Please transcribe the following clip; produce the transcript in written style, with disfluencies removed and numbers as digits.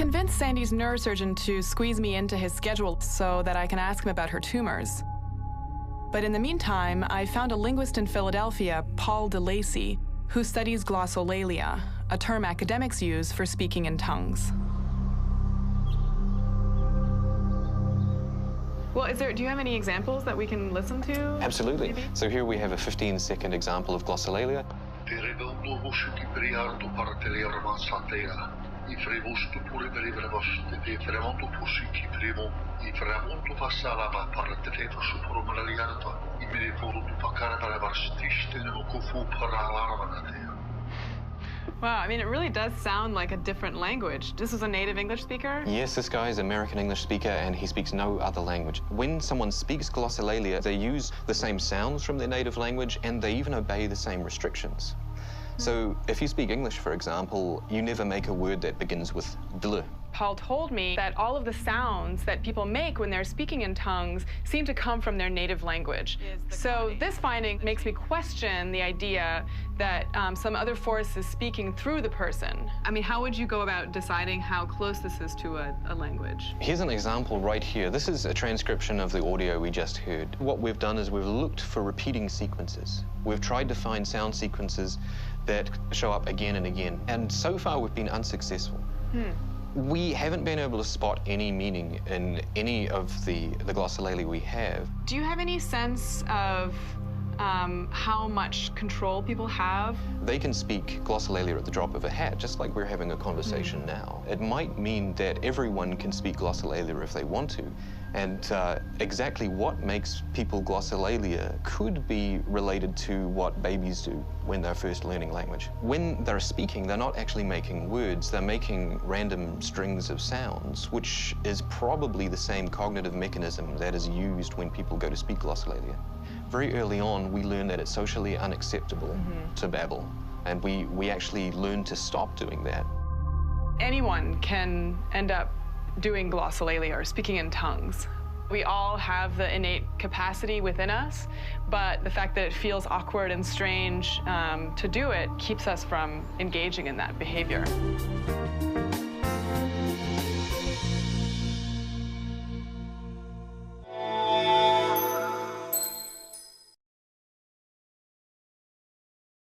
convinced Sandy's neurosurgeon to squeeze me into his schedule so that I can ask him about her tumors. But in the meantime, I found a linguist in Philadelphia, Paul DeLacy, who studies glossolalia, a term academics use for speaking in tongues. Well, do you have any examples that we can listen to? Absolutely. Maybe? So here we have a 15-second example of glossolalia. Wow, I mean, it really does sound like a different language. This is a native English speaker? Yes, this guy is an American English speaker and he speaks no other language. When someone speaks glossolalia, they use the same sounds from their native language and they even obey the same restrictions. So if you speak English, for example, you never make a word that begins with dl. Paul told me that all of the sounds that people make when they're speaking in tongues seem to come from their native language. So this finding makes me question the idea that some other force is speaking through the person. I mean, how would you go about deciding how close this is to a language? Here's an example right here. This is a transcription of the audio we just heard. What we've done is we've looked for repeating sequences. We've tried to find sound sequences that show up again and again. And so far, we've been unsuccessful. We haven't been able to spot any meaning in any of the glossolalia we have. Do you have any sense of how much control people have? They can speak glossolalia at the drop of a hat, just like we're having a conversation now. It might mean that everyone can speak glossolalia if they want to, and exactly what makes people glossolalia could be related to what babies do when they're first learning language. When they're speaking, they're not actually making words, they're making random strings of sounds, which is probably the same cognitive mechanism that is used when people go to speak glossolalia. Very early on, we learn that it's socially unacceptable to babble, and we actually learn to stop doing that. Anyone can end up doing glossolalia or speaking in tongues. We all have the innate capacity within us, but the fact that it feels awkward and strange to do it keeps us from engaging in that behavior.